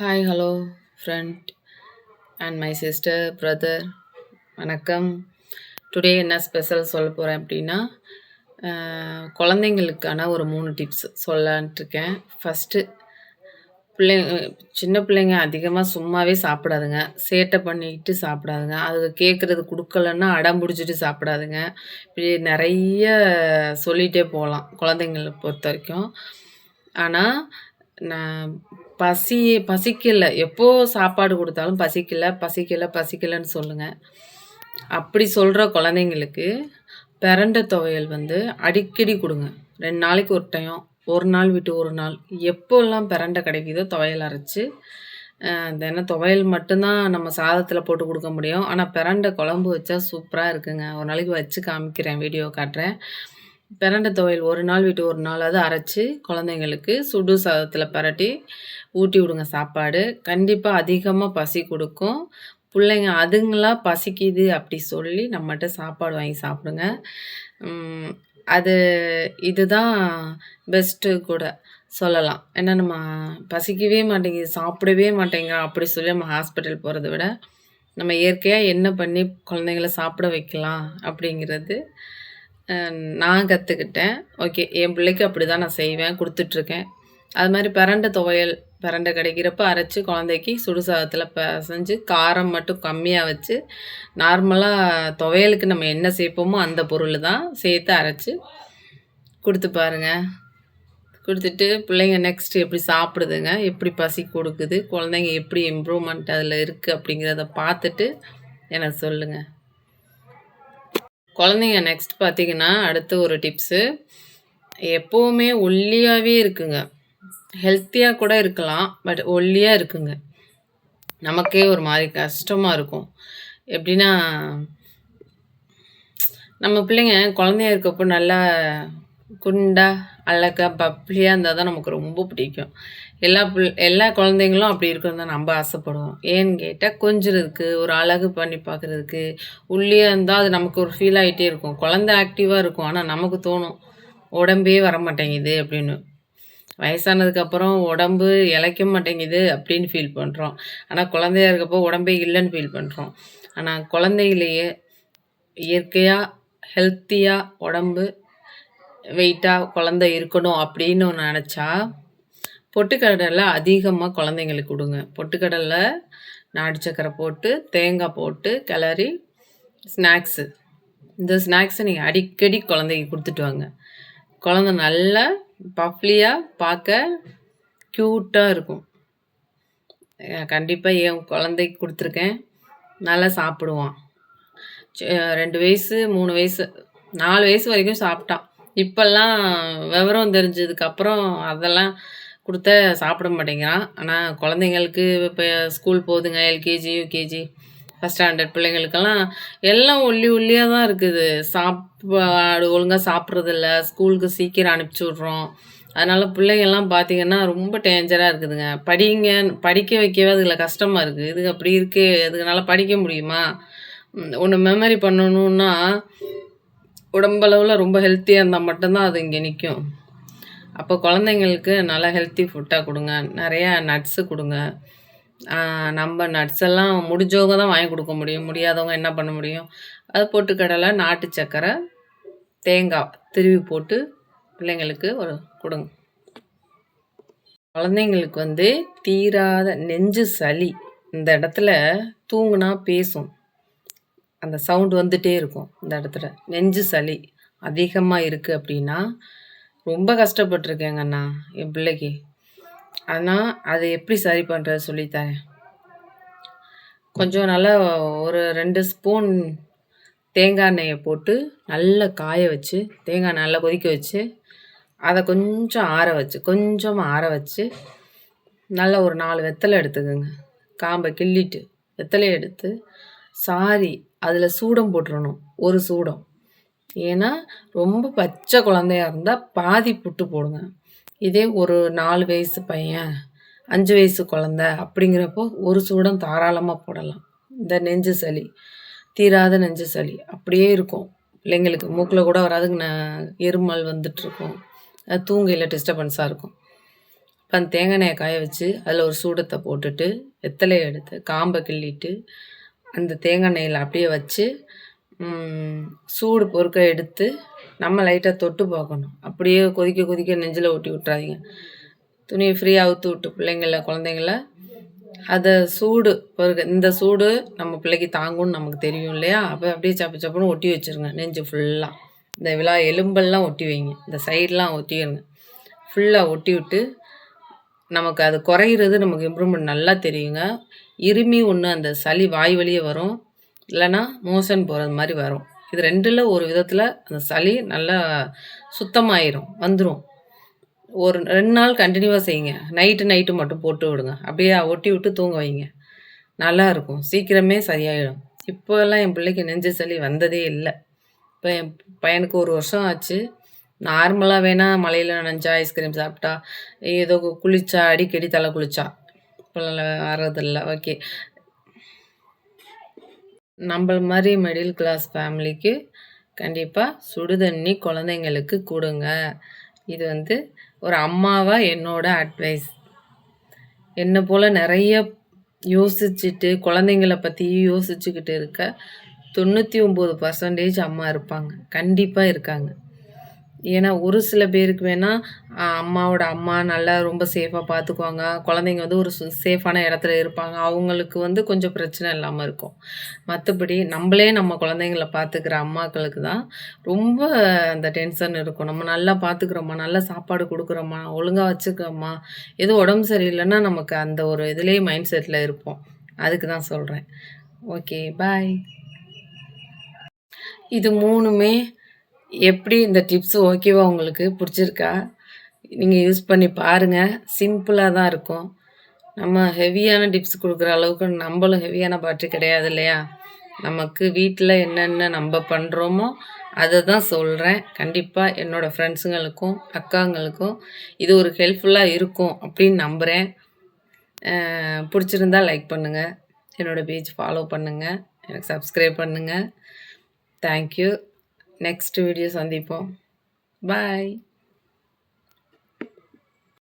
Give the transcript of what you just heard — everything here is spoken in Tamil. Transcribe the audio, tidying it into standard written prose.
Hi, hello, friend and my sister, brother. வணக்கம். டுடே என்ன ஸ்பெஷல் சொல்ல போகிறேன் அப்படின்னா குழந்தைங்களுக்கான ஒரு 3 டிப்ஸ் சொல்லலான்ட்டு இருக்கேன். ஃபஸ்ட்டு பிள்ளைங்க சின்ன பிள்ளைங்க அதிகமாக சும்மாவே சாப்பிடாதுங்க. சேட்டை பண்ணிக்கிட்டு சாப்பிடாதுங்க. அது கேட்குறது கொடுக்கலன்னா அடம் பிடிச்சிட்டு சாப்பிடாதுங்க. இப்படி நிறைய சொல்லிகிட்டே போகலாம் குழந்தைங்கள பொறுத்த வரைக்கும். ஆனால் நான் பசிக்கல எப்போ சாப்பாடு கொடுத்தாலும் பசிக்கலன்னு சொல்லுங்க. அப்படி சொல்கிற குழந்தைங்களுக்கு பிரண்டை துவையல் அடிக்கடி கொடுங்க. 2 நாளைக்கு ஒரு டைம், ஒரு நாள் விட்டு ஒரு நாள், எப்போல்லாம் பிரண்டை கிடைக்குதோ துவையல் அரைச்சி தினம் துவையல் மட்டும்தான் நம்ம சாதத்தில் போட்டு கொடுக்க முடியும். ஆனால் பிரண்டை குழம்பு வச்சா சூப்பராக இருக்குங்க. ஒரு நாளைக்கு வச்சு காமிக்கிறேன், வீடியோ காட்டுறேன். பிரண்டை துவையல் ஒரு நாள் விட்டு ஒரு நாளாவது அரைச்சி குழந்தைங்களுக்கு சுடு சாதத்தில் பரட்டி ஊட்டி விடுங்க சாப்பாடு. கண்டிப்பாக அதிகமாக பசி கொடுக்கும். பிள்ளைங்க அதுங்களா பசிக்குது அப்படி சொல்லி நம்மகிட்ட சாப்பாடு வாங்கி சாப்பிடுங்க. அது இதுதான் பெஸ்ட்டு கூட சொல்லலாம். ஏன்னா நம்ம பசிக்கவே மாட்டேங்குது, சாப்பிடவே மாட்டேங்கிறோம் அப்படி சொல்லி நம்ம ஹாஸ்பிட்டல் போகிறத விட நம்ம இயற்கையாக என்ன பண்ணி குழந்தைங்கள சாப்பிட வைக்கலாம் அப்படிங்கிறது நான் கற்றுக்கிட்டேன். ஓகே, என் பிள்ளைக்கு அப்படி தான் நான் செய்வேன், கொடுத்துட்ருக்கேன். அது மாதிரி பிரண்டை கிடைக்கிறப்ப அரைச்சி குழந்தைக்கு சுடு சாதத்தில் செஞ்சு காரம் மட்டும் கம்மியாக வச்சு, நார்மலாக துவையலுக்கு நம்ம என்ன சேர்ப்போமோ அந்த பொருள் தான் சேர்த்து அரைச்சி கொடுத்து பாருங்கள். கொடுத்துட்டு பிள்ளைங்க நெக்ஸ்ட் எப்படி சாப்பிடுதுங்க, எப்படி பசி கொடுக்குது, குழந்தைங்க எப்படி இம்ப்ரூவ்மெண்ட் அதில் இருக்குது அப்படிங்கிறத பார்த்துட்டு எனக்கு சொல்லுங்கள். குழந்தைங்க நெக்ஸ்ட் பார்த்திங்கன்னா அடுத்த ஒரு டிப்ஸு, எப்போவுமே ஒல்லியாகவே இருக்குங்க. ஹெல்த்தியாக கூட இருக்கலாம், பட் ஒல்லியாக இருக்குங்க. நமக்கே ஒரு மாதிரி கஷ்டமாக இருக்கும். எப்படின்னா நம்ம பிள்ளைங்க குழந்தையா இருக்கப்போ நல்லா குண்டா அழகா பப்ளியாக இருந்தால் தான் நமக்கு ரொம்ப பிடிக்கும். எல்லா குழந்தைங்களும் அப்படி இருக்கணும் தான் நம்ம ஆசைப்படுவோம். ஏன்னு கேட்டால் கொஞ்சிறதுக்கு, ஒரு அழகு பண்ணி பார்க்குறதுக்கு. ஒல்லியாக இருந்தால் அது நமக்கு ஒரு ஃபீல் ஆகிட்டே இருக்கும். குழந்தை ஆக்டிவாக இருக்கும், ஆனால் நமக்கு தோணும் உடம்பே வர மாட்டேங்குது அப்படின்னு. வயசானதுக்கப்புறம் உடம்பு இளைக்க மாட்டேங்குது அப்படின்னு ஃபீல் பண்ணுறோம். ஆனால் குழந்தையா இருக்கப்போ உடம்பே இல்லைன்னு ஃபீல் பண்ணுறோம். ஆனால் குழந்தையிலேயே இயற்கையாக ஹெல்த்தியாக உடம்பு வெயிட்டாக குழந்தை இருக்கணும் அப்படின்னு ஒன்று நினச்சா, பொட்டுக்கடலை அதிகமாக குழந்தைங்களுக்கு கொடுங்க. பொட்டுக்கடலை நாட்டு சக்கரை போட்டு தேங்காய் போட்டு கிளறி ஸ்நாக்ஸு, இந்த ஸ்நாக்ஸை நீங்கள் அடிக்கடி குழந்தைக்கு கொடுத்துட்டு வாங்க. குழந்தை நல்லா பஃப்லியாக பார்க்க க்யூட்டாக இருக்கும். கண்டிப்பாக என் குழந்தைக்கு கொடுத்துருக்கேன், நல்லா சாப்பிடுவான். 2 வயசு 3 வயசு 4 வயசு வரைக்கும் சாப்பிட்டான். இப்போல்லாம் விவரம் தெரிஞ்சதுக்கப்புறம் அதெல்லாம் கொடுத்தா சாப்பிட மாட்டேங்கிறான். ஆனால் குழந்தைங்களுக்கு இப்போ ஸ்கூல் போகுதுங்க, எல்கேஜி யூகேஜி ஃபஸ்ட் ஸ்டாண்டர்ட் பிள்ளைங்களுக்கெல்லாம் எல்லாம் ஒல்லியாக தான் இருக்குது. சாப்பாடு ஒழுங்காக சாப்பிட்றதில்ல, ஸ்கூலுக்கு சீக்கிரம் அனுப்பிச்சி விட்றோம். அதனால் பிள்ளைங்கள்லாம் பார்த்திங்கன்னா ரொம்ப டேஞ்சராக இருக்குதுங்க. படிக்க வைக்கவே அதுல கஷ்டமாக இருக்குது. இதுங்க அப்படி இருக்கு, அதுங்களால படிக்க முடியுமா? ஒன்று மெமரி பண்ணணுன்னா உடம்பளவில் ரொம்ப ஹெல்த்தியாக இருந்தால் மட்டும்தான் அது இங்கே நிற்கும். அப்போ குழந்தைங்களுக்கு நல்லா ஹெல்த்தி ஃபுட்டாக கொடுங்க. நிறையா நட்ஸு கொடுங்க. நம்ம நட்ஸ் எல்லாம் முடிஞ்சவங்க தான் வாங்கி கொடுக்க முடியும், முடியாதவங்க என்ன பண்ண முடியும்? அது பொட்டுக்கடலை, நாட்டு சக்கரை, தேங்காய் திருவி போட்டு பிள்ளைங்களுக்கு கொடுங்க. குழந்தைங்களுக்கு தீராத நெஞ்சு சளி, இந்த இடத்துல தூங்குனா பேசும், அந்த சவுண்டு வந்துகிட்டே இருக்கும். இந்த இடத்துல நெஞ்சு சளி அதிகமாக இருக்குது அப்படின்னா ரொம்ப கஷ்டப்பட்டுருக்கேங்கண்ணா என் பிள்ளைக்கு. ஆனால் அதை எப்படி சரி பண்ணுறது சொல்லித்தரேன். கொஞ்சம் நல்லா ஒரு 2 ஸ்பூன் தேங்காய் எண்ணெயை போட்டு நல்லா காய வச்சு, தேங்காய் நல்லா கொதிக்க வச்சு, அதை கொஞ்சமாக ஆற வச்சு நல்லா ஒரு 4 வெத்தலை எடுத்துக்கோங்க. காம்பை கிள்ளிட்டு வெத்தலையை எடுத்து சாரி அதில் சூடம் போட்டுறணும், ஒரு சூடம். ஏன்னா ரொம்ப பச்சை குழந்தையா இருந்தால் பாதி புட்டு போடுங்க. இதே ஒரு 4 வயசு பையன், 5 வயசு குழந்தை அப்படிங்கிறப்போ ஒரு சூடம் தாராளமாக போடலாம். இந்த நெஞ்சு சளி, தீராத நெஞ்சு சளி அப்படியே இருக்கும் பிள்ளைங்களுக்கு. மூக்கில் கூட வராதுங்க, இருமல் வந்துட்டுருக்கும், தூங்கையில் டிஸ்டர்பன்ஸாக இருக்கும். இப்போ அந்த தேங்காய் எண்ணெயை காய வச்சு அதில் ஒரு சூடத்தை போட்டுட்டு வெத்தலையை எடுத்து காம்பை கிள்ளிட்டு அந்த தேங்காய் எண்ணெயில் அப்படியே வச்சு சூடு பொறுக்க எடுத்து நம்ம லைட்டாக தொட்டு பார்க்கணும். அப்படியே கொதிக்க கொதிக்க நெஞ்சில் ஒட்டி விட்றாதீங்க. துணியை ஃப்ரீயாக அவுத்து விட்டு பிள்ளைங்கள குழந்தைங்கள அதை சூடு பொறுக்க இந்த சூடு நம்ம பிள்ளைக்கு தாங்கும்னு நமக்கு தெரியும் இல்லையா? அப்போ அப்படியே சப்பு சப்புன்னு ஒட்டி வச்சுருங்க நெஞ்சு ஃபுல்லாக. இந்த விழா எலும்பெல்லாம் ஒட்டி வைங்க, இந்த சைடெலாம் ஒட்டிடுங்க. ஃபுல்லாக ஒட்டி விட்டு நமக்கு அது குறையிறது நமக்கு இம்ப்ரூவ்மெண்ட் நல்லா தெரியுங்க. இருமி ஒன்று அந்த சளி வாய் வழியே வரும், இல்லைன்னா மோஷன் போகிறது மாதிரி வரும். இது 2ல் ஒரு விதத்தில் அந்த சளி நல்லா சுத்தமாயிரும் வந்துடும். ஒரு 2 நாள் கண்டினியூவாக செய்யுங்க. நைட்டு மட்டும் போட்டு விடுங்க. அப்படியே ஒட்டி விட்டு தூங்க வைங்க. நல்லாயிருக்கும், சீக்கிரமே சரியாயிடும். இப்போல்லாம் என் பிள்ளைக்கு நெஞ்சு சளி வந்ததே இல்லை. இப்போ என் பையனுக்கு 1 வருஷம் ஆச்சு. நார்மலாக வேணால் மழையில் நனைஞ்சா ஐஸ்கிரீம் சாப்பிட்டா ஏதோ குளிச்சா அடிக்கடி தலை குளிச்சா இப்போல்லாம் வர்றதில்ல. ஓகே, நம்மள மாதிரி மிடில் கிளாஸ் ஃபேமிலிக்கு கண்டிப்பாக சுடு தண்ணி குழந்தைங்களுக்கு கொடுங்க. இது ஒரு அம்மாவாக என்னோட அட்வைஸ். என்னை போல் நிறைய யோசிச்சுட்டு குழந்தைங்கள பற்றி யோசிச்சுக்கிட்டு இருக்க 99% அம்மா இருப்பாங்க, கண்டிப்பாக இருக்காங்க. ஏன்னா ஒரு சில பேருக்கு வேணால் அம்மாவோட அம்மா நல்லா ரொம்ப சேஃபாக பார்த்துக்குவாங்க, குழந்தைங்க ஒரு சேஃபான இடத்துல இருப்பாங்க, அவங்களுக்கு கொஞ்சம் பிரச்சனை இல்லாமல் இருக்கும். மற்றபடி நம்மளே நம்ம குழந்தைங்கள பார்த்துக்கிற அம்மாக்களுக்கு தான் ரொம்ப அந்த டென்ஷன் இருக்கும். நம்ம நல்லா பார்த்துக்குறோம்மா, நல்லா சாப்பாடு கொடுக்குறோம்மா, ஒழுங்காக வச்சுக்கிறோம்மா, ஏதோ உடம்பு சரியில்லைன்னா நமக்கு அந்த ஒரு இதுலேயே மைண்ட் செட்டில் இருப்போம். அதுக்கு தான் சொல்கிறேன். ஓகே, பாய். இது 3மே எப்படி இந்த டிப்ஸ் ஓகேவா உங்களுக்கு பிடிச்சிருக்கா? நீங்கள் யூஸ் பண்ணி பாருங்கள். சிம்பிளாக தான் இருக்கும். நம்ம ஹெவியான டிப்ஸ் கொடுக்குற அளவுக்கு நம்மளும் ஹெவியான பாட்டு கிடையாது இல்லையா? நமக்கு வீட்டில் என்னென்ன நம்ம பண்ணுறோமோ அதை தான் சொல்கிறேன். கண்டிப்பாக என்னோடய ஃப்ரெண்ட்ஸுங்களுக்கும் அக்காங்களுக்கும் இது ஒரு ஹெல்ப்ஃபுல்லாக இருக்கும் அப்படின்னு நம்புகிறேன். பிடிச்சிருந்தா லைக் பண்ணுங்கள், என்னோடய பேஜ் ஃபாலோ பண்ணுங்கள், எனக்கு சப்ஸ்கிரைப் பண்ணுங்கள். தேங்க்யூ. நெக்ஸ்ட் வீடியோ சந்திப்போம். பாய்.